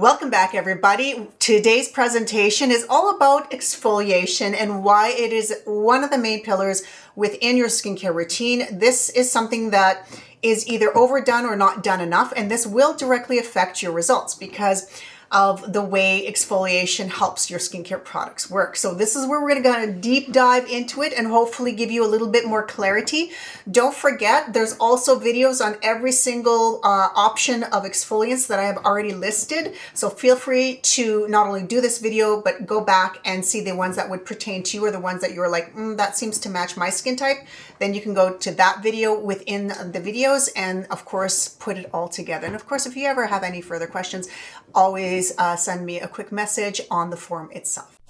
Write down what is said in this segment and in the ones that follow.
Welcome back, everybody. Today's presentation is all about exfoliation and why it is one of the main pillars within your skincare routine. This is something that is either overdone or not done enough, and this will directly affect your results because of the way exfoliation helps your skincare products work. So this is where we're going to deep dive into it and hopefully give you a little bit more clarity. Don't forget, there's also videos on every single option of exfoliants that I have already listed. So feel free to not only do this video, but go back and see the ones that would pertain to you or the ones that you're like, that seems to match my skin type. Then you can go to that video within the videos and of course put it all together. And of course, if you ever have any further questions, always send me a quick message on the forum itself.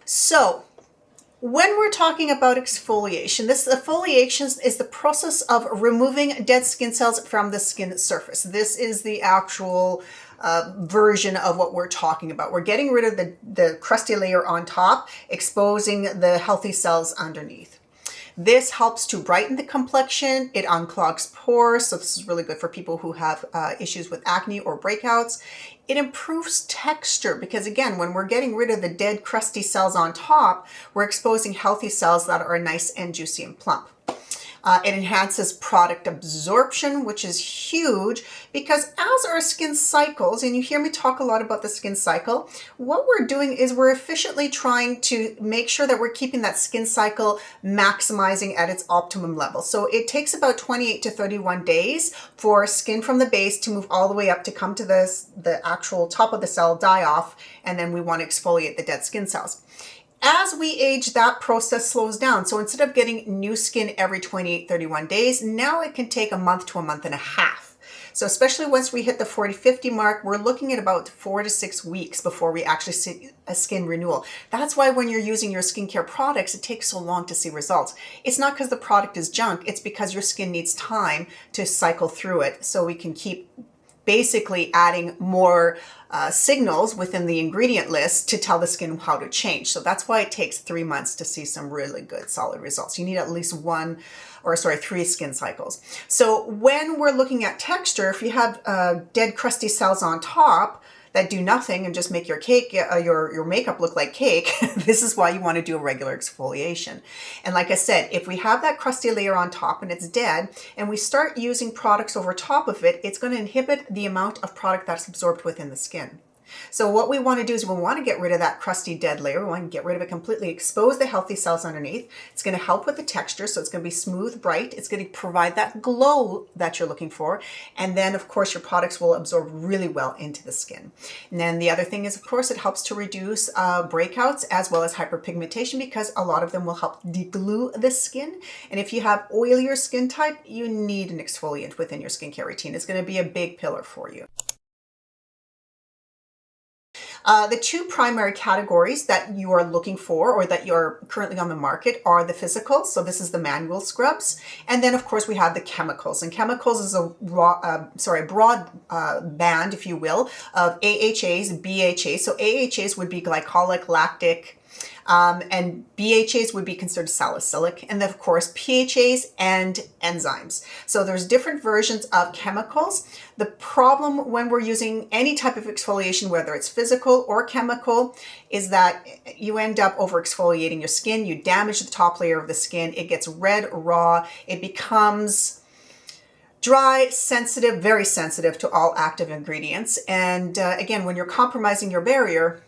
So when we're talking about exfoliation, exfoliation is the process of removing dead skin cells from the skin surface. This is the actual version of what we're talking about. We're getting rid of the crusty layer on top, exposing the healthy cells underneath. This helps to brighten the complexion. It unclogs pores, so this is really good for people who have issues with acne or breakouts. It improves texture because, again, when we're getting rid of the dead crusty cells on top, we're exposing healthy cells that are nice and juicy and plump. It enhances product absorption, which is huge because as our skin cycles, and you hear me talk a lot about the skin cycle, what we're doing is we're efficiently trying to make sure that we're keeping that skin cycle maximizing at its optimum level. So it takes about 28 to 31 days for skin from the base to move all the way up to come to the actual top of the cell, die off, and then we want to exfoliate the dead skin cells. As we age, that process slows down. So instead of getting new skin every 28, 31 days, now it can take a month to a month and a half. So especially once we hit the 40, 50 mark, we're looking at about 4 to 6 weeks before we actually see a skin renewal. That's why when you're using your skincare products, it takes so long to see results. It's not because the product is junk. It's because your skin needs time to cycle through it so we can keep basically adding more signals within the ingredient list to tell the skin how to change. So that's why it takes 3 months to see some really good solid results. You need at least 3 skin cycles. So when we're looking at texture, if you have dead crusty cells on top that do nothing and just make your cake, your makeup look like cake, this is why you want to do a regular exfoliation. And like I said, if we have that crusty layer on top and it's dead, and we start using products over top of it, it's going to inhibit the amount of product that's absorbed within the skin. So what we want to do is we want to get rid of that crusty dead layer. We want to get rid of it completely, expose the healthy cells underneath. It's going to help with the texture, so it's going to be smooth, bright. It's going to provide that glow that you're looking for. And then, of course, your products will absorb really well into the skin. And then the other thing is, of course, it helps to reduce breakouts as well as hyperpigmentation because a lot of them will help deglue the skin. And if you have oilier skin type, you need an exfoliant within your skincare routine. It's going to be a big pillar for you. The two primary categories that you are looking for or that you're currently on the market are the physical. So this is the manual scrubs. And then, of course, we have the chemicals. And chemicals is a broad band, if you will, of AHAs, BHAs. So AHAs would be glycolic, lactic, and BHAs would be considered salicylic, and then of course PHAs and enzymes. So there's different versions of chemicals. The problem when we're using any type of exfoliation, whether it's physical or chemical, is that you end up over exfoliating your skin. You damage the top layer of the skin. It gets red, raw. It becomes dry, sensitive, very sensitive to all active ingredients. And again, when you're compromising your barrier,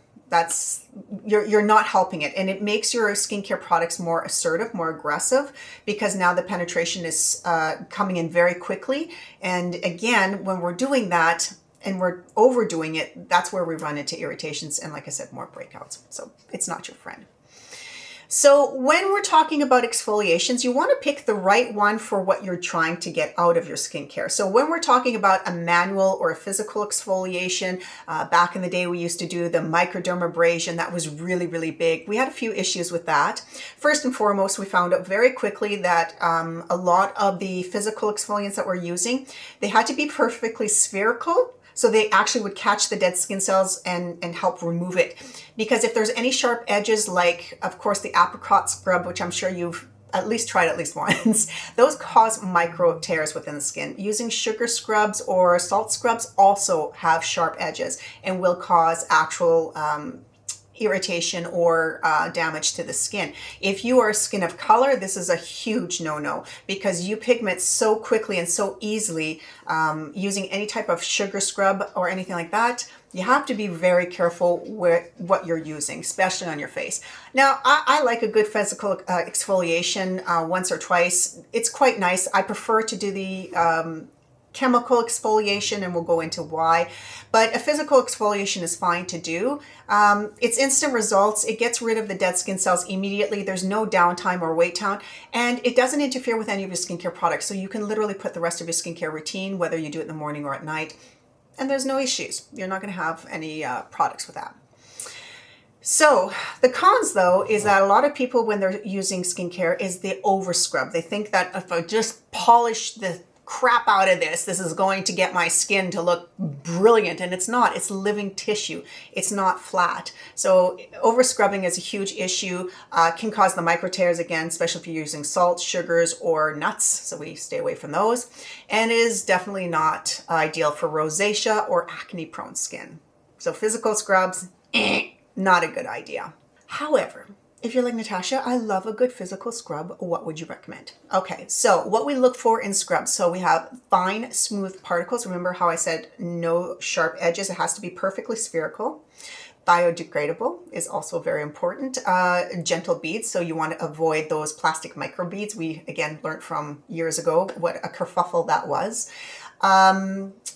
you're not helping it, and it makes your skincare products more assertive, more aggressive, because now the penetration is coming in very quickly. And again, when we're doing that and we're overdoing it, that's where we run into irritations and, like I said, more breakouts. So it's not your friend. So when we're talking about exfoliations, you want to pick the right one for what you're trying to get out of your skincare. So when we're talking about a manual or a physical exfoliation, back in the day we used to do the microdermabrasion. That was really, really big. We had a few issues with that. First and foremost, we found out very quickly that a lot of the physical exfoliants that we're using, they had to be perfectly spherical. So they actually would catch the dead skin cells and help remove it. Because if there's any sharp edges, like, of course, the apricot scrub, which I'm sure you've at least tried at least once, those cause micro tears within the skin. Using sugar scrubs or salt scrubs also have sharp edges and will cause actual irritation or damage to the skin. If you are skin of color, this is a huge no-no because you pigment so quickly and so easily using any type of sugar scrub or anything like that. You have to be very careful with what you're using, especially on your face. Now, I like a good physical exfoliation once or twice. It's quite nice. I prefer to do the chemical exfoliation, and we'll go into why, but a physical exfoliation is fine to do. It's instant results. It gets rid of the dead skin cells immediately. There's no downtime or wait time, and it doesn't interfere with any of your skincare products. So you can literally put the rest of your skincare routine, whether you do it in the morning or at night, and there's no issues. You're not going to have any products with that. So the cons, though, is that a lot of people, when they're using skincare, is the over scrub. They think that if I just polish the crap out of this is going to get my skin to look brilliant, and it's not. It's living tissue. It's not flat. So over scrubbing is a huge issue. Can cause the micro tears again, especially if you're using salt, sugars, or nuts. So we stay away from those, and is definitely not ideal for rosacea or acne prone skin. So physical scrubs, not a good idea. However, if you're like, Natasha, I love a good physical scrub, what would you recommend? Okay, so what we look for in scrubs. So we have fine, smooth particles. Remember how I said no sharp edges. It has to be perfectly spherical. Biodegradable is also very important. Gentle beads, so you want to avoid those plastic micro beads. We, again, learned from years ago what a kerfuffle that was.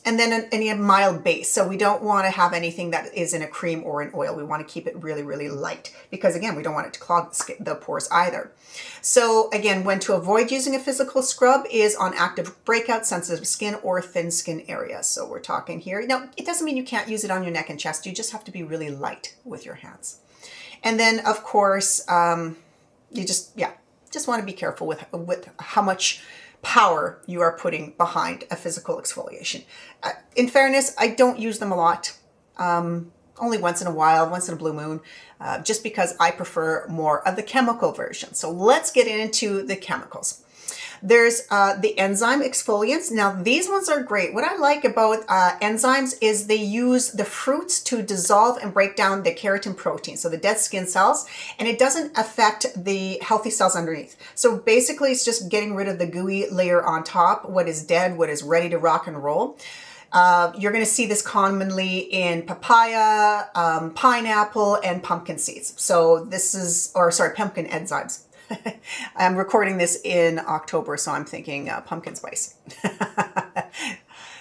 And then any mild base. So we don't want to have anything that is in a cream or an oil. We want to keep it really, really light because, again, we don't want it to clog the pores either. So again, when to avoid using a physical scrub is on active breakout, sensitive skin, or thin skin areas. So we're talking here. Now, it doesn't mean you can't use it on your neck and chest. You just have to be really light with your hands. And then, of course, you just want to be careful with how much power you are putting behind a physical exfoliation. In fairness, I don't use them a lot. Only once in a while, once in a blue moon, just because I prefer more of the chemical version. So let's get into the chemicals. There's the enzyme exfoliants. Now, these ones are great. What I like about enzymes is they use the fruits to dissolve and break down the keratin protein, so the dead skin cells, and it doesn't affect the healthy cells underneath. So basically, it's just getting rid of the gooey layer on top, what is dead, what is ready to rock and roll. You're going to see this commonly in papaya, pineapple, and pumpkin seeds. So pumpkin enzymes. I'm recording this in October, so I'm thinking pumpkin spice.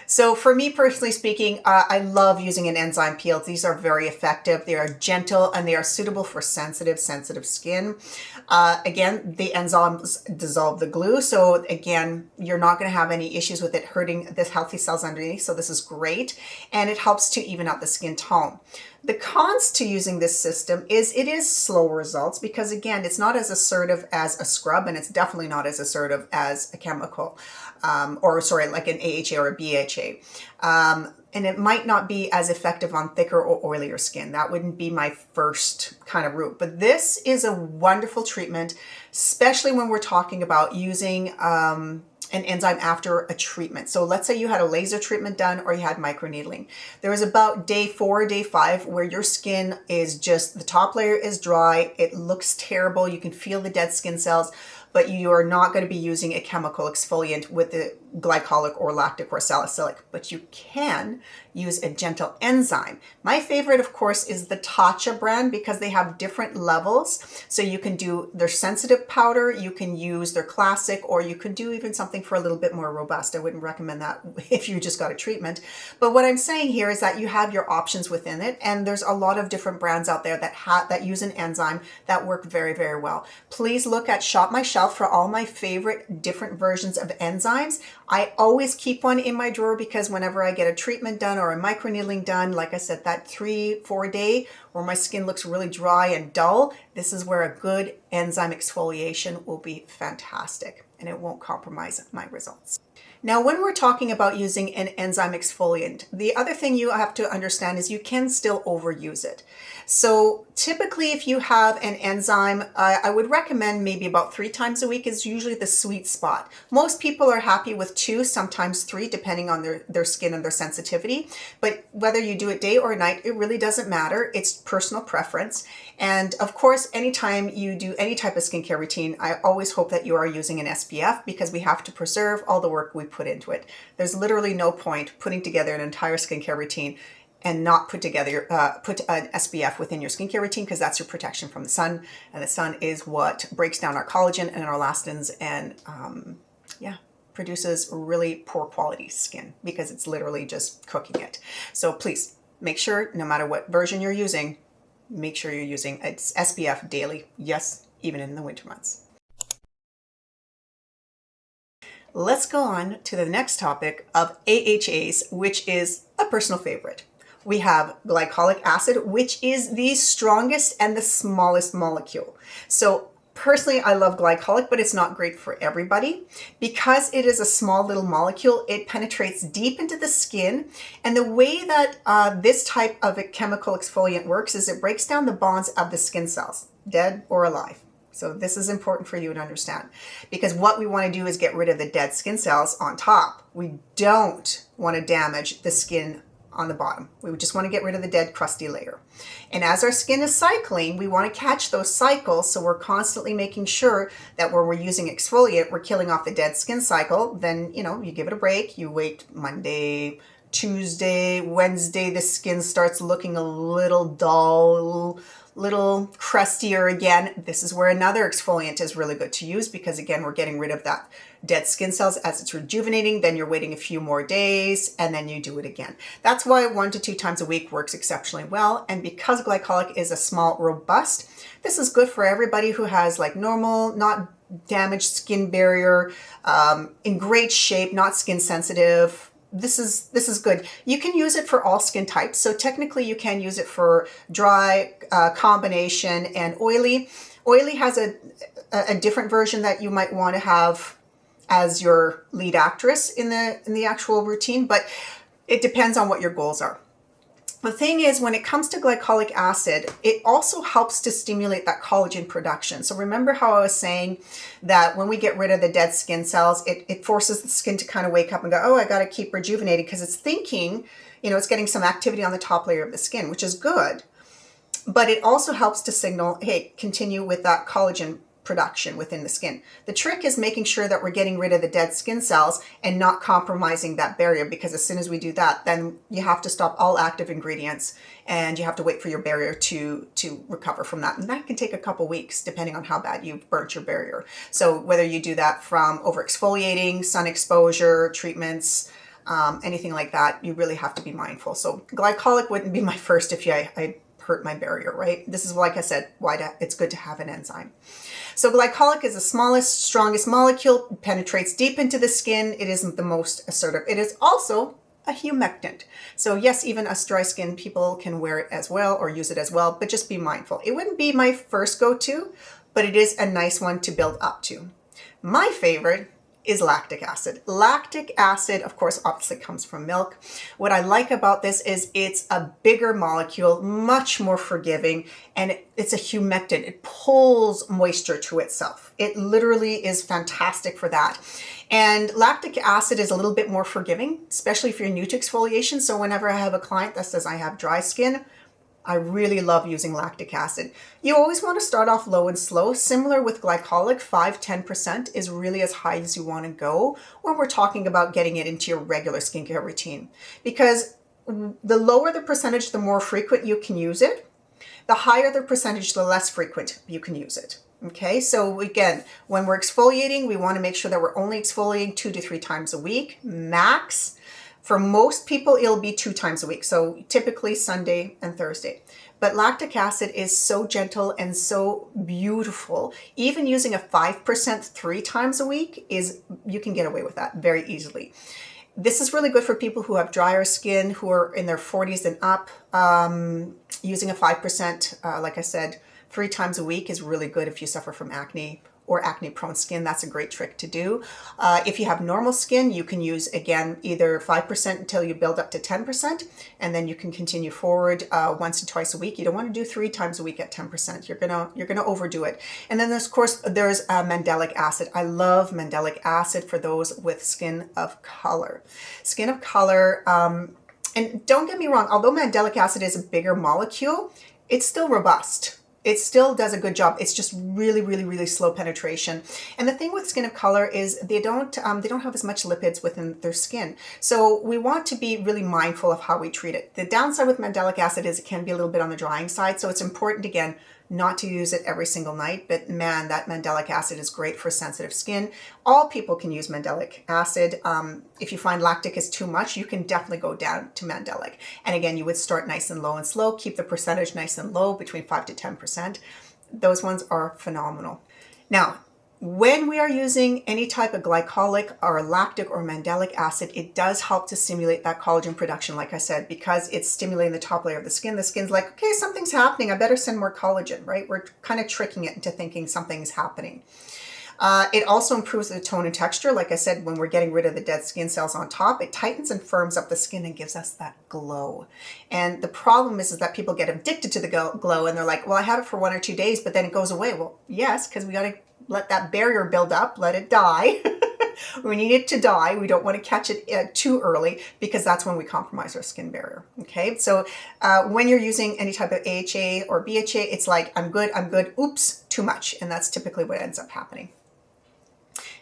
So for me personally speaking, I love using an enzyme peel. These are very effective. They are gentle and they are suitable for sensitive skin. Again, the enzymes dissolve the glue. So again, you're not going to have any issues with it hurting the healthy cells underneath. So this is great. And it helps to even out the skin tone. The cons to using this system is it is slow results because, again, it's not as assertive as a scrub, and it's definitely not as assertive as a chemical, like an AHA or a BHA. And it might not be as effective on thicker or oilier skin. That wouldn't be my first kind of route. But this is a wonderful treatment, especially when we're talking about using an enzyme after a treatment. So let's say you had a laser treatment done or you had microneedling. There is about day 4, day 5 where your skin is just, the top layer is dry. It looks terrible. You can feel the dead skin cells, but you are not going to be using a chemical exfoliant with the glycolic or lactic or salicylic, but you can use a gentle enzyme. My favorite, of course, is the Tatcha brand because they have different levels. So you can do their sensitive powder, you can use their classic, or you could do even something for a little bit more robust. I wouldn't recommend that if you just got a treatment. But what I'm saying here is that you have your options within it, and there's a lot of different brands out there that use an enzyme that work very, very well. Please look at Shop My Shelf for all my favorite different versions of enzymes. I always keep one in my drawer because whenever I get a treatment done or a microneedling done, like I said, that 3-4 day where my skin looks really dry and dull, this is where a good enzyme exfoliation will be fantastic and it won't compromise my results. Now, when we're talking about using an enzyme exfoliant, the other thing you have to understand is you can still overuse it. So typically, if you have an enzyme, I would recommend maybe about 3 times a week is usually the sweet spot. Most people are happy with 2, sometimes 3, depending on their skin and their sensitivity. But whether you do it day or night, it really doesn't matter. It's personal preference. And of course, anytime you do any type of skincare routine, I always hope that you are using an SPF, because we have to preserve all the work we put into it. There's literally no point putting together an entire skincare routine and not put an SPF within your skincare routine, because that's your protection from the sun. And the sun is what breaks down our collagen and our elastins and produces really poor quality skin, because it's literally just cooking it. So please make sure, no matter what version you're using, make sure you're using SPF daily. Yes, even in the winter months. Let's go on to the next topic of AHAs, which is a personal favorite. We have glycolic acid, which is the strongest and the smallest molecule. So personally, I love glycolic, but it's not great for everybody. Because it is a small little molecule, it penetrates deep into the skin. And the way that this type of a chemical exfoliant works is it breaks down the bonds of the skin cells, dead or alive. So this is important for you to understand, because what we want to do is get rid of the dead skin cells on top. We don't want to damage the skin on the bottom. We just want to get rid of the dead crusty layer. And as our skin is cycling, we want to catch those cycles. So we're constantly making sure that when we're using exfoliant, we're killing off the dead skin cycle. Then, you give it a break. You wait Monday, Tuesday, Wednesday, the skin starts looking a little dull, little crustier again. This is where another exfoliant is really good to use, because again, we're getting rid of that dead skin cells as it's rejuvenating. Then you're waiting a few more days and then you do it again. That's why 1 to 2 times a week works exceptionally well. And because glycolic is a small, robust, this is good for everybody who has like normal, not damaged skin barrier, in great shape, not skin sensitive. This is good. You can use it for all skin types. So technically you can use it for dry, combination, and oily. Oily has a different version that you might want to have as your lead actress in the actual routine, but it depends on what your goals are. The thing is, when it comes to glycolic acid, it also helps to stimulate that collagen production. So remember how I was saying that when we get rid of the dead skin cells, it forces the skin to kind of wake up and go, oh, I got to keep rejuvenating, because it's thinking, it's getting some activity on the top layer of the skin, which is good. But it also helps to signal, hey, continue with that collagen production within the skin. The trick is making sure that we're getting rid of the dead skin cells and not compromising that barrier, because as soon as we do that, then you have to stop all active ingredients and you have to wait for your barrier to recover from that. And that can take a couple weeks depending on how bad you've burnt your barrier. So whether you do that from over exfoliating, sun exposure, treatments, anything like that, you really have to be mindful. So glycolic wouldn't be my first if I hurt my barrier, right? This is, like I said, why it's good to have an enzyme. So glycolic is the smallest, strongest molecule, penetrates deep into the skin. It isn't the most assertive. It is also a humectant. So yes, even us dry skin people can wear it as well or use it as well, but just be mindful. It wouldn't be my first go-to, but it is a nice one to build up to. My favorite is lactic acid. Lactic acid, of course, obviously comes from milk. What I like about this is it's a bigger molecule, much more forgiving, and it's a humectant. It pulls moisture to itself. It literally is fantastic for that. And lactic acid is a little bit more forgiving, especially if you're new to exfoliation. So whenever I have a client that says I have dry skin, I really love using lactic acid. You always want to start off low and slow. Similar with glycolic, 5-10% is really as high as you want to go when we're talking about getting it into your regular skincare routine. Because the lower the percentage, the more frequent you can use it. The higher the percentage, the less frequent you can use it. Okay, so again, when we're exfoliating, we want to make sure that we're only exfoliating 2 to 3 times a week, max. For most people, it'll be 2 times a week. So typically Sunday and Thursday. But lactic acid is so gentle and so beautiful. Even using a 5% 3 times a week you can get away with that very easily. This is really good for people who have drier skin, who are in their 40s and up. Using a 5%, like I said, 3 times a week is really good if you suffer from acne or acne prone skin, that's a great trick to do. If you have normal skin, you can use, again, either 5% until you build up to 10%, and then you can continue forward once or twice a week. You don't want to do 3 times a week at 10%. You're gonna overdo it. And then there's, of course, there's mandelic acid. I love mandelic acid for those with skin of color. Skin of color, and don't get me wrong, although mandelic acid is a bigger molecule, it's still robust. It still does a good job. It's just really, really, really slow penetration. And the thing with skin of color is they don't have as much lipids within their skin. So we want to be really mindful of how we treat it. The downside with mandelic acid is it can be a little bit on the drying side. So it's important, again, not to use it every single night, but man, that mandelic acid is great for sensitive skin. All people can use mandelic acid. If you find lactic is too much, you can definitely go down to mandelic. And again, you would start nice and low and slow, keep the percentage nice and low, between 5 to 10%. Those ones are phenomenal. Now, when we are using any type of glycolic or lactic or mandelic acid, it does help to stimulate that collagen production, like I said, because it's stimulating the top layer of the skin. The skin's like, okay, something's happening. I better send more collagen, right? We're kind of tricking it into thinking something's happening. It also improves the tone and texture. Like I said, when we're getting rid of the dead skin cells on top, it tightens and firms up the skin and gives us that glow. And the problem is that people get addicted to the glow and they're like, well, I have it for 1 or 2 days, but then it goes away. Well, yes, because we got to let that barrier build up, let it die. We need it to die. We don't want to catch it too early because that's when we compromise our skin barrier. Okay, so when you're using any type of AHA or BHA, it's like, I'm good, oops, too much. And that's typically what ends up happening.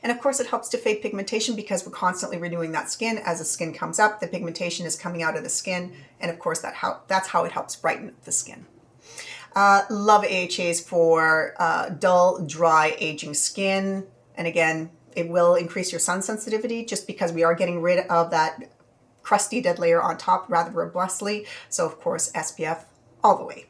And of course, it helps to fade pigmentation because we're constantly renewing that skin. As the skin comes up, the pigmentation is coming out of the skin. And of course, that's how it helps brighten the skin. Love AHAs for dull, dry, aging skin. And again, it will increase your sun sensitivity just because we are getting rid of that crusty dead layer on top rather robustly. So of course, SPF all the way.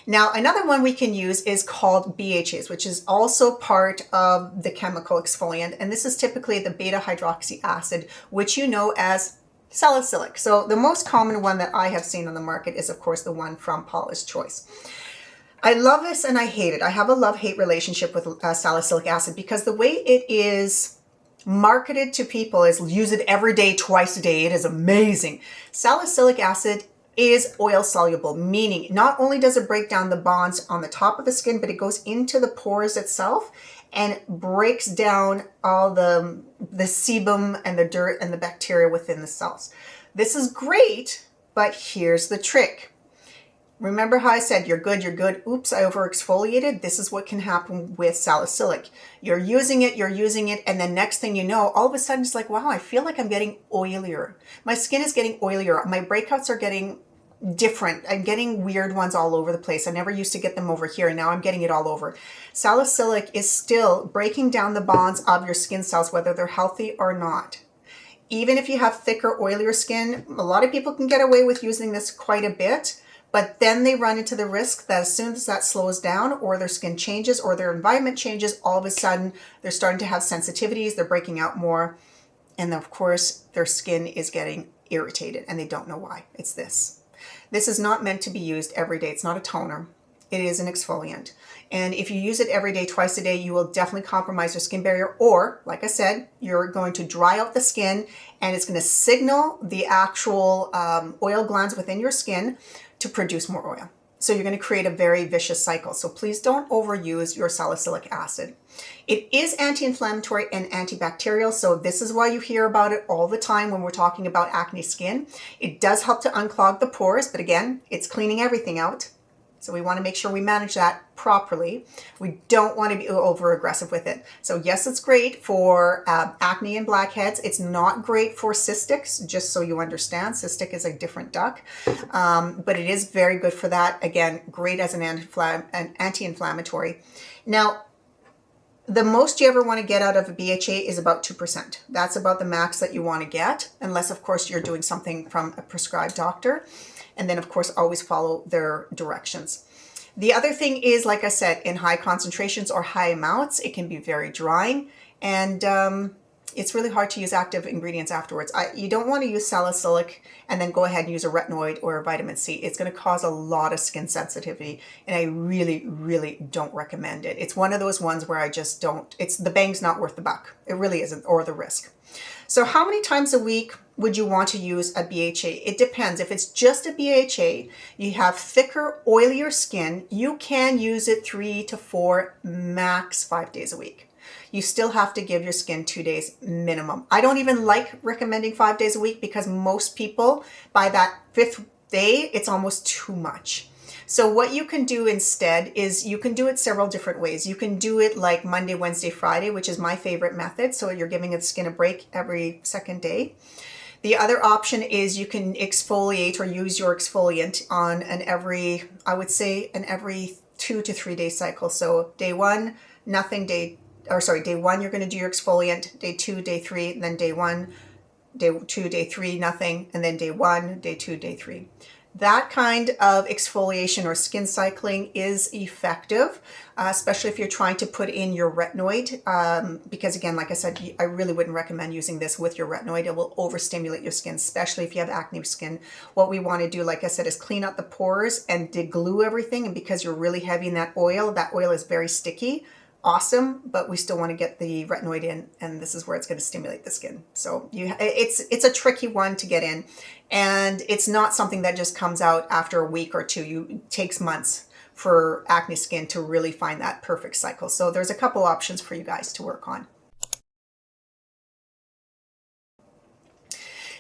Now, another one we can use is called BHAs, which is also part of the chemical exfoliant. And this is typically the beta hydroxy acid, which you know as salicylic. So the most common one that I have seen on the market is, of course, the one from Paula's Choice. I love this and I hate it. I have a love-hate relationship with salicylic acid because the way it is marketed to people is use it every day, twice a day. It is amazing. Salicylic acid is oil soluble, meaning not only does it break down the bonds on the top of the skin, but it goes into the pores itself and breaks down all the sebum and the dirt and the bacteria within the cells. This is great, but here's the trick. Remember how I said, you're good, oops, I over exfoliated? This is what can happen with salicylic. You're using it, and then next thing you know, all of a sudden it's like, wow, I feel like I'm getting oilier. My skin is getting oilier. My breakouts are getting different. I'm getting weird ones all over the place. I never used to get them over here, and now I'm getting it all over. Salicylic is still breaking down the bonds of your skin cells, whether they're healthy or not. Even if you have thicker, oilier skin, a lot of people can get away with using this quite a bit, but then they run into the risk that as soon as that slows down or their skin changes or their environment changes, all of a sudden they're starting to have sensitivities, they're breaking out more, and of course their skin is getting irritated and they don't know why. It's this. This is not meant to be used every day. It's not a toner. It is an exfoliant. And if you use it every day, twice a day, you will definitely compromise your skin barrier. Or, like I said, you're going to dry out the skin and it's going to signal the actual oil glands within your skin to produce more oil. So you're going to create a very vicious cycle. So please don't overuse your salicylic acid. It is anti-inflammatory and antibacterial. So this is why you hear about it all the time when we're talking about acne skin. It does help to unclog the pores, but again, it's cleaning everything out. So we want to make sure we manage that properly. We don't want to be over aggressive with it. So yes, it's great for acne and blackheads. It's not great for cystics, just so you understand. Cystic is a different duck, but it is very good for that. Again, great as an anti-inflammatory. Now, the most you ever want to get out of a BHA is about 2%. That's about the max that you want to get, unless of course you're doing something from a prescribed doctor. And then, of course, always follow their directions. The other thing is, like I said, in high concentrations or high amounts, it can be very drying. And it's really hard to use active ingredients afterwards. You don't want to use salicylic and then go ahead and use a retinoid or a vitamin C. It's going to cause a lot of skin sensitivity, and I really, really don't recommend it. It's one of those ones where I just don't, the bang's not worth the buck. It really isn't, or the risk. So how many times a week would you want to use a BHA? It depends. If it's just a BHA, you have thicker, oilier skin, you can use it 3 to 4, max 5 days a week. You still have to give your skin 2 days minimum. I don't even like recommending 5 days a week because most people, by that 5th day, it's almost too much. So what you can do instead is you can do it several different ways. You can do it like Monday, Wednesday, Friday, which is my favorite method. So you're giving the skin a break every second day. The other option is you can exfoliate or use your exfoliant on I would say an every 2 to 3 day cycle. So day 1, nothing, day 1, you're going to do your exfoliant, day 2, day 3, and then day 1, day 2, day 3, nothing, and then day 1, day 2, day 3. That kind of exfoliation or skin cycling is effective, especially if you're trying to put in your retinoid, because again, like I said, I really wouldn't recommend using this with your retinoid. It will overstimulate your skin, especially if you have acne skin. What we want to do, like I said, is clean out the pores and deglue everything, and because you're really heavy in that oil is very sticky. Awesome, but we still want to get the retinoid in, and this is where it's going to stimulate the skin. So it's a tricky one to get in, and it's not something that just comes out after a week or two. It takes months for acne skin to really find that perfect cycle. So there's a couple options for you guys to work on.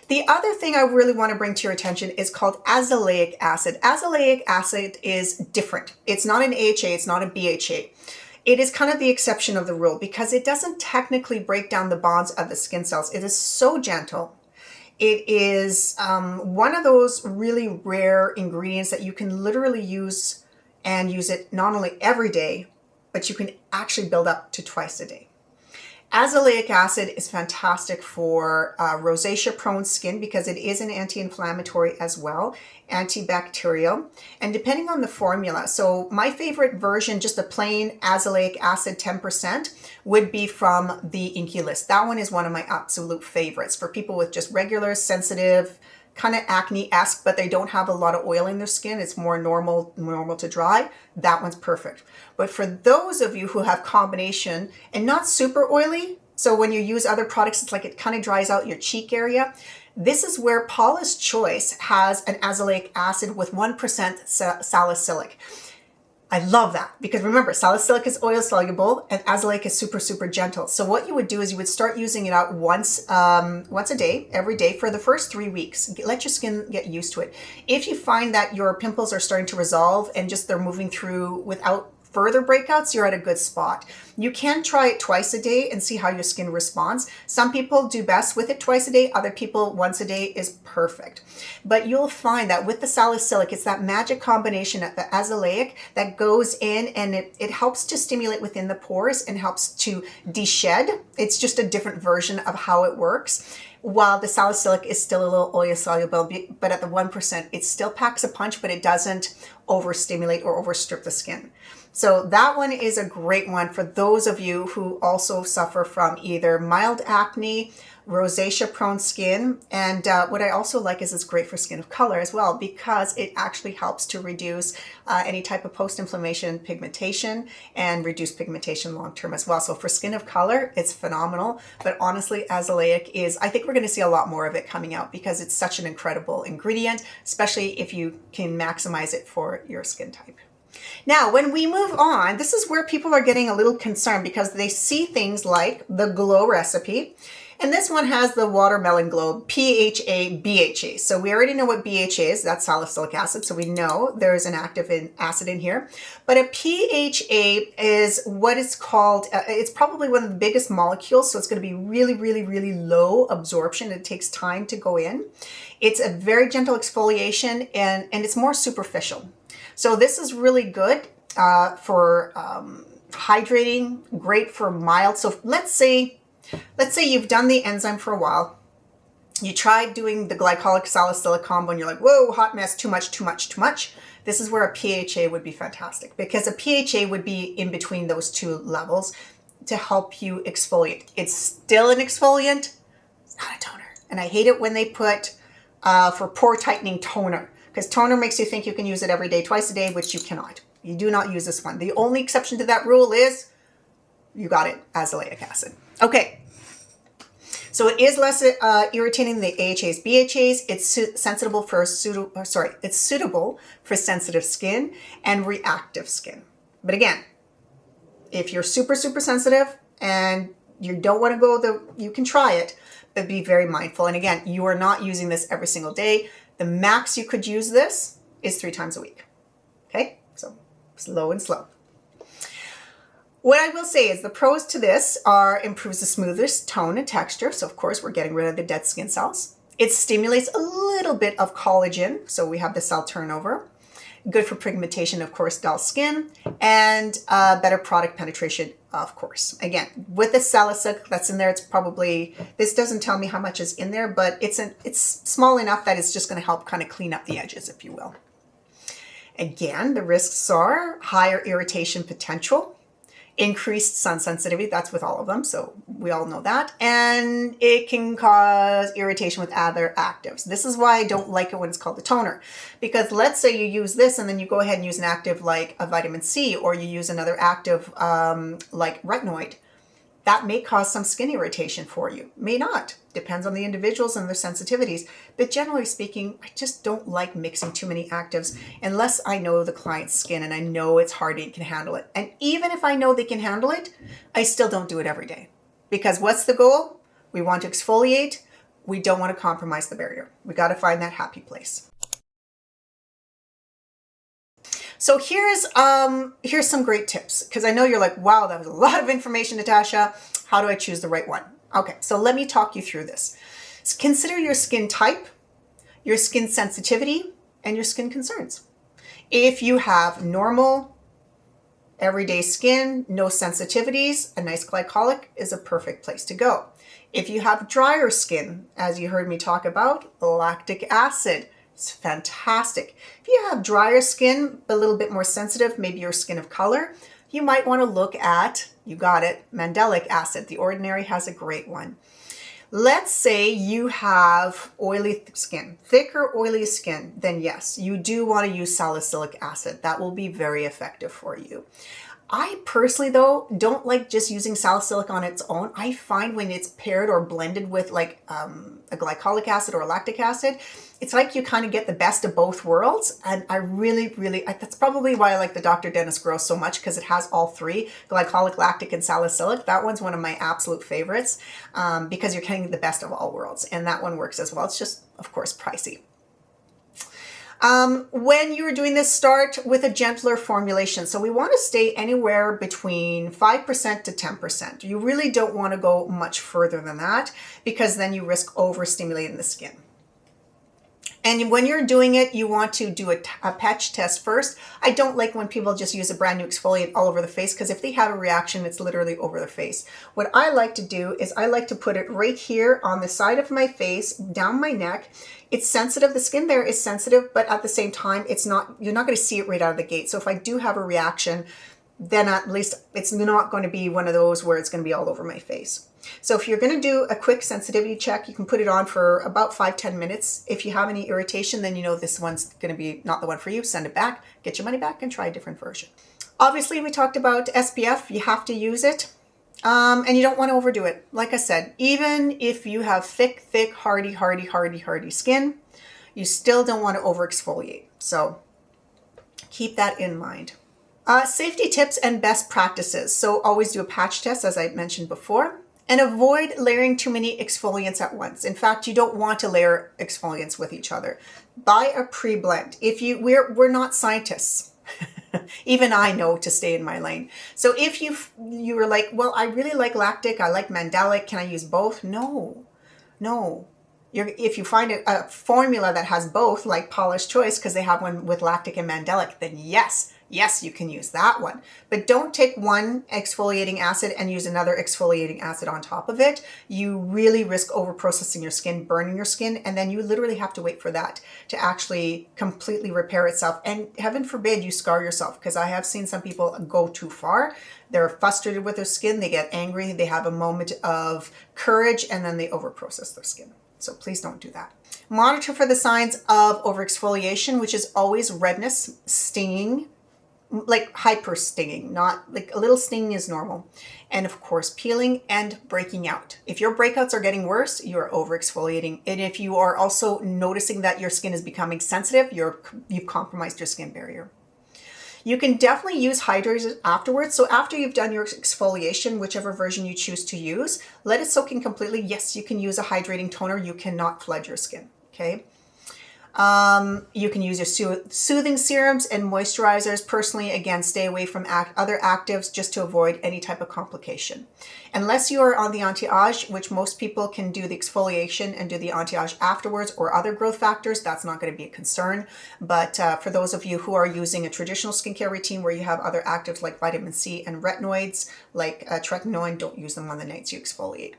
The other thing I really want to bring to your attention is called azelaic acid. Azelaic acid is different. It's not an AHA, it's not a BHA. It is kind of the exception of the rule because it doesn't technically break down the bonds of the skin cells. It is so gentle. It is one of those really rare ingredients that you can literally use and use it not only every day, but you can actually build up to twice a day. Azelaic acid is fantastic for rosacea-prone skin because it is an anti-inflammatory as well, antibacterial, and depending on the formula. So my favorite version, just a plain azelaic acid 10%, would be from the Inky List. That one is one of my absolute favorites for people with just regular, sensitive, kind of acne-esque, but they don't have a lot of oil in their skin. It's more normal to dry. That one's perfect. But for those of you who have combination and not super oily, so when you use other products, it's like it kind of dries out your cheek area. This is where Paula's Choice has an azelaic acid with 1% salicylic. I love that because remember, salicylic is oil soluble and azelaic is super, super gentle. So what you would do is you would start using it out once a day, every day for the first 3 weeks. Let your skin get used to it. If you find that your pimples are starting to resolve and just they're moving through without further breakouts, you're at a good spot. You can try it twice a day and see how your skin responds. Some people do best with it twice a day. Other people, once a day is perfect. But you'll find that with the salicylic, it's that magic combination of the azelaic that goes in and it helps to stimulate within the pores and helps to de-shed. It's just a different version of how it works. While the salicylic is still a little oil soluble, but at the 1%, it still packs a punch, but it doesn't overstimulate or overstrip the skin. So that one is a great one for those of you who also suffer from either mild acne, rosacea prone skin. And what I also like is it's great for skin of color as well because it actually helps to reduce any type of post-inflammation pigmentation and reduce pigmentation long-term as well. So for skin of color, it's phenomenal. But honestly, azelaic I think we're going to see a lot more of it coming out because it's such an incredible ingredient, especially if you can maximize it for your skin type. Now, when we move on, this is where people are getting a little concerned because they see things like the Glow recipe. And this one has the Watermelon Glow, PHA, BHA. So we already know what BHA is. That's salicylic acid. So we know there is an active acid in here. But a PHA is what it's called. It's probably one of the biggest molecules. So it's going to be really, really, really low absorption. It takes time to go in. It's a very gentle exfoliation and it's more superficial. So this is really good for hydrating, great for mild. So let's say you've done the enzyme for a while. You tried doing the glycolic salicylic combo and you're like, whoa, hot mess, too much, too much, too much. This is where a PHA would be fantastic because a PHA would be in between those two levels. to help you exfoliate. It's still an exfoliant, it's not a toner. And I hate it when they put for pore tightening toner, because toner makes you think you can use it every day, twice a day, which you cannot. You do not use this one. The only exception to that rule is you got it, azelaic acid. Okay. So it is less irritating than the AHAs, BHAs. It's suitable for sensitive skin and reactive skin. But again, if you're super, super sensitive and you don't want to go you can try it, but be very mindful. And again, you are not using this every single day. The max you could use this is 3 times a week. Okay, so slow and slow. What I will say is the pros to this are improves the smoothest tone and texture. So of course we're getting rid of the dead skin cells. It stimulates a little bit of collagen. So we have the cell turnover. Good for pigmentation, of course, dull skin, and better product penetration, of course. Again, with the salicylic that's in there, it's probably, this doesn't tell me how much is in there, but it's small enough that it's just going to help kind of clean up the edges, if you will. Again, the risks are higher irritation potential, increased sun sensitivity, that's with all of them, so we all know that, and it can cause irritation with other actives. This is why I don't like it when it's called a toner, because let's say you use this and then you go ahead and use an active like a vitamin C, or you use another active like retinoid. That may cause some skin irritation for you. May not. Depends on the individuals and their sensitivities. But generally speaking, I just don't like mixing too many actives unless I know the client's skin and I know it's hard and can handle it. And even if I know they can handle it, I still don't do it every day. Because what's the goal? We want to exfoliate. We don't want to compromise the barrier. We got to find that happy place. So here's some great tips, because I know you're like, wow, that was a lot of information, Natasha. How do I choose the right one? Okay, so let me talk you through this. So consider your skin type, your skin sensitivity, and your skin concerns. If you have normal, everyday skin, no sensitivities, a nice glycolic is a perfect place to go. If you have drier skin, as you heard me talk about, lactic acid, it's fantastic. If you have drier skin, but a little bit more sensitive, maybe your skin of color, you might want to look at, you got it, mandelic acid. The Ordinary has a great one. Let's say you have oily skin, thicker, oily skin, then yes, you do want to use salicylic acid. That will be very effective for you. I personally, though, don't like just using salicylic on its own. I find when it's paired or blended with like a glycolic acid or a lactic acid, it's like you kind of get the best of both worlds. And I really, that's probably why I like the Dr. Dennis Gross so much, because it has all three, glycolic, lactic, and salicylic. That one's one of my absolute favorites because you're getting the best of all worlds. And that one works as well. It's just, of course, pricey. When you're doing this, start with a gentler formulation. So we want to stay anywhere between 5% to 10%. You really don't want to go much further than that, because then you risk overstimulating the skin. And when you're doing it, you want to do a patch test first. I don't like when people just use a brand new exfoliant all over the face, because if they have a reaction, it's literally over the face. What I like to do is I like to put it right here on the side of my face, down my neck. It's sensitive. The skin there is sensitive, but at the same time, you're not going to see it right out of the gate. So if I do have a reaction, then at least it's not going to be one of those where it's going to be all over my face. So if you're going to do a quick sensitivity check, you can put it on for about 5-10 minutes. If you have any irritation, then you know this one's going to be not the one for you. Send it back, get your money back, and try a different version. Obviously, we talked about SPF. You have to use it, and you don't want to overdo it. Like I said, even if you have thick, hardy skin, you still don't want to over-exfoliate. So keep that in mind. Safety tips and best practices. So always do a patch test, as I mentioned before. And avoid layering too many exfoliants at once. In fact, you don't want to layer exfoliants with each other. Buy a pre-blend. We're not scientists. Even I know to stay in my lane. So if you were like, well, I really like lactic, I like mandelic, can I use both? No. If you find a formula that has both, like Paula's Choice, because they have one with lactic and mandelic, then yes, yes, you can use that one. But don't take one exfoliating acid and use another exfoliating acid on top of it. You really risk over-processing your skin, burning your skin, and then you literally have to wait for that to actually completely repair itself. And heaven forbid you scar yourself, because I have seen some people go too far. They're frustrated with their skin, they get angry, they have a moment of courage, and then they over-process their skin. So please don't do that. Monitor for the signs of overexfoliation, which is always redness, stinging, like hyper stinging, not like a little stinging is normal. And of course, peeling and breaking out. If your breakouts are getting worse, you're overexfoliating. And if you are also noticing that your skin is becoming sensitive, you've compromised your skin barrier. You can definitely use hydrators afterwards. So after you've done your exfoliation, whichever version you choose to use, let it soak in completely. Yes, you can use a hydrating toner. You cannot flood your skin, okay? You can use your soothing serums and moisturizers. Personally, again, stay away from other actives just to avoid any type of complication. Unless you are on the anti-age, which most people can do the exfoliation and do the anti-age afterwards, or other growth factors, that's not going to be a concern. But for those of you who are using a traditional skincare routine where you have other actives like vitamin C and retinoids, like tretinoin, don't use them on the nights you exfoliate.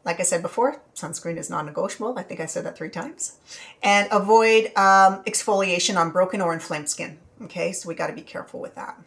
Like I said before, sunscreen is non-negotiable. I think I said that 3 times. And avoid exfoliation on broken or inflamed skin. Okay, so we got to be careful with that.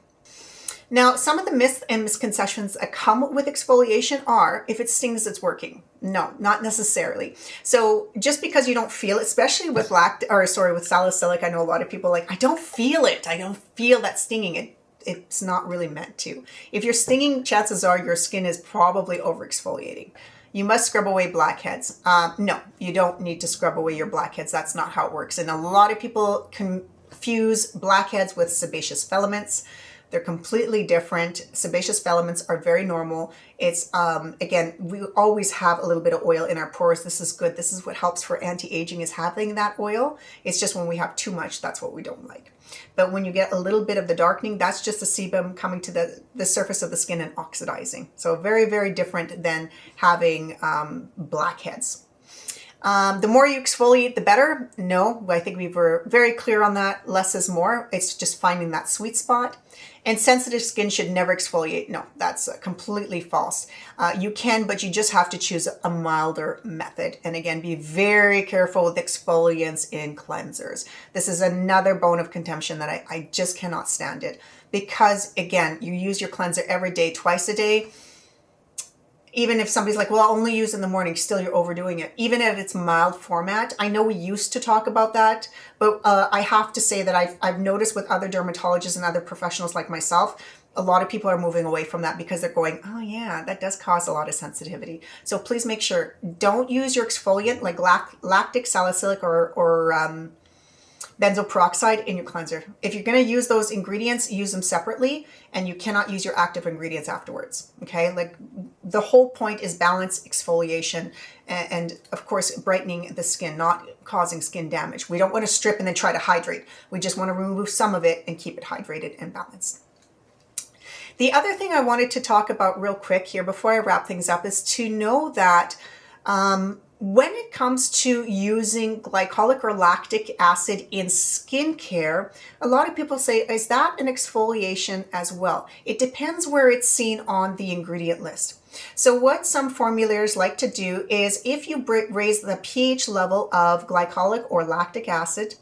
Now, some of the myths and misconceptions that come with exfoliation are, if it stings, it's working. No, not necessarily. So just because you don't feel it, especially with with salicylic, I know a lot of people are like, I don't feel it. I don't feel that stinging. It's not really meant to. If you're stinging, chances are your skin is probably over-exfoliating. You must scrub away blackheads. No, you don't need to scrub away your blackheads. That's not how it works. And a lot of people confuse blackheads with sebaceous filaments. They're completely different. Sebaceous filaments are very normal. It's, again, we always have a little bit of oil in our pores. This is good. This is what helps for anti-aging, is having that oil. It's just when we have too much, that's what we don't like. But when you get a little bit of the darkening, that's just the sebum coming to the surface of the skin and oxidizing. So very, very different than having blackheads. The more you exfoliate, the better. No, I think we were very clear on that. Less is more. It's just finding that sweet spot. And sensitive skin should never exfoliate. No, that's completely false. You can, but you just have to choose a milder method. And again, be very careful with exfoliants in cleansers. This is another bone of contention that I just cannot stand it. Because again, you use your cleanser every day, twice a day. Even if somebody's like, well, I'll only use in the morning, still you're overdoing it. Even at its mild format. I know we used to talk about that, but I have to say that I've noticed with other dermatologists and other professionals like myself, a lot of people are moving away from that because they're going, oh yeah, that does cause a lot of sensitivity. So please make sure, don't use your exfoliant like lactic, salicylic, or benzoyl peroxide in your cleanser. If you're going to use those ingredients, use them separately, and you cannot use your active ingredients afterwards. Okay, like the whole point is balance, exfoliation, and of course brightening the skin, not causing skin damage. We don't want to strip and then try to hydrate. We just want to remove some of it and keep it hydrated and balanced. The other thing I wanted to talk about real quick here before I wrap things up is to know that when it comes to using glycolic or lactic acid in skincare, a lot of people say, is that an exfoliation as well? It depends where it's seen on the ingredient list. So what some formulators like to do is if you raise the pH level of glycolic or lactic acid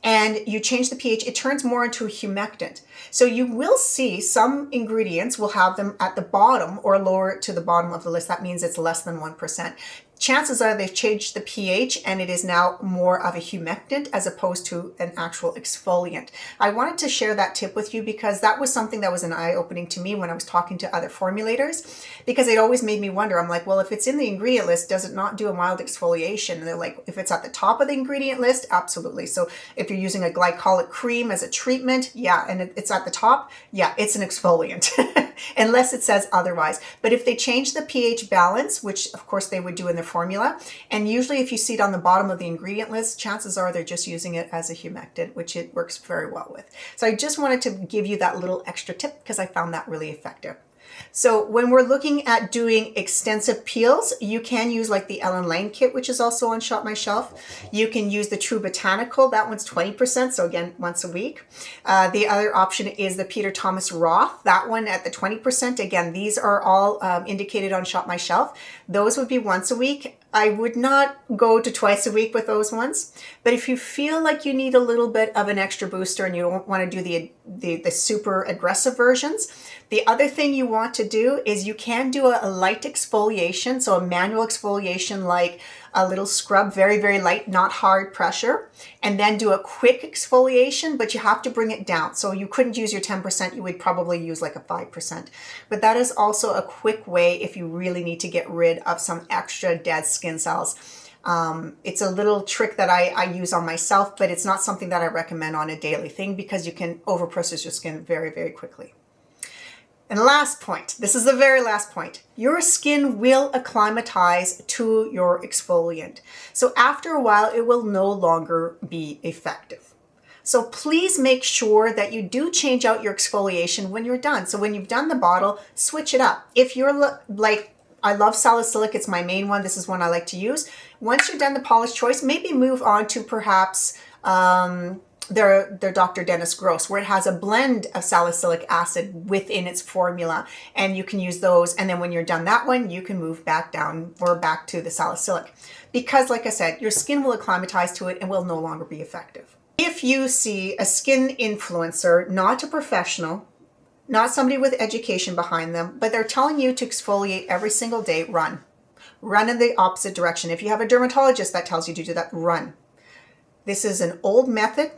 and you change the pH, it turns more into a humectant. So you will see some ingredients will have them at the bottom or lower to the bottom of the list. That means it's less than 1%. Chances are they've changed the pH and it is now more of a humectant as opposed to an actual exfoliant. I wanted to share that tip with you because that was something that was an eye-opening to me when I was talking to other formulators, because it always made me wonder. I'm like, well, if it's in the ingredient list, does it not do a mild exfoliation? And they're like, if it's at the top of the ingredient list, absolutely. So if you're using a glycolic cream as a treatment, yeah, and it's at the top, yeah, it's an exfoliant, unless it says otherwise. But if they change the pH balance, which of course they would do in their formula, and usually if you see it on the bottom of the ingredient list, chances are they're just using it as a humectant, which it works very well with. So I just wanted to give you that little extra tip because I found that really effective. So when we're looking at doing extensive peels, you can use like the Ellen Lang kit, which is also on Shop My Shelf. You can use the True Botanical. That one's 20%. So again, once a week. The other option is the Peter Thomas Roth. That one at the 20%. Again, these are all indicated on Shop My Shelf. Those would be once a week. I would not go to twice a week with those ones, but if you feel like you need a little bit of an extra booster and you don't want to do the super aggressive versions, the other thing you want to do is you can do a light exfoliation, so a manual exfoliation like a little scrub, very, very light, not hard pressure, and then do a quick exfoliation, but you have to bring it down. So you couldn't use your 10%, you would probably use like a 5%. But that is also a quick way if you really need to get rid of some extra dead skin cells. It's a little trick that I use on myself, but it's not something that I recommend on a daily thing because you can overprocess your skin very, very quickly. And last point, this is the very last point. Your skin will acclimatize to your exfoliant. So after a while, it will no longer be effective. So please make sure that you do change out your exfoliation when you're done. So when you've done the bottle, switch it up. If you're like, I love salicylic, it's my main one. This is one I like to use. Once you're done the polish choice, maybe move on to perhaps their Dr. Dennis Gross, where it has a blend of salicylic acid within its formula, and you can use those. And then when you're done that one, you can move back down or back to the salicylic, because like I said, your skin will acclimatize to it and will no longer be effective. If you see a skin influencer, not a professional, not somebody with education behind them, but they're telling you to exfoliate every single day, run. Run in the opposite direction. If you have a dermatologist that tells you to do that, run. This is an old method.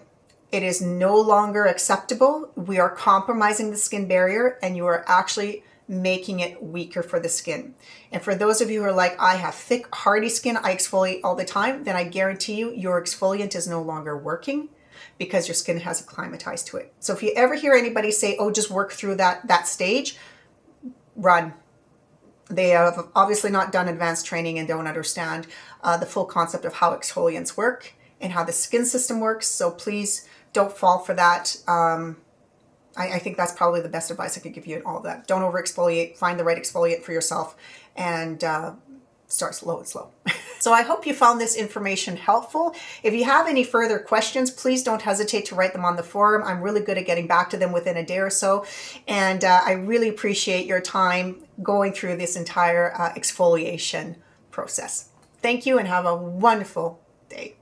It is no longer acceptable. We are compromising the skin barrier and you are actually making it weaker for the skin. And for those of you who are like, I have thick, hardy skin, I exfoliate all the time, then I guarantee you your exfoliant is no longer working because your skin has acclimatized to it. So if you ever hear anybody say, oh, just work through that stage, run. They have obviously not done advanced training and don't understand the full concept of how exfoliants work and how the skin system works. So please don't fall for that. I think that's probably the best advice I could give you in all of that. Don't over exfoliate, find the right exfoliant for yourself, and start slow and slow. So I hope you found this information helpful. If you have any further questions, please don't hesitate to write them on the forum. I'm really good at getting back to them within a day or so. And I really appreciate your time going through this entire exfoliation process. Thank you and have a wonderful day.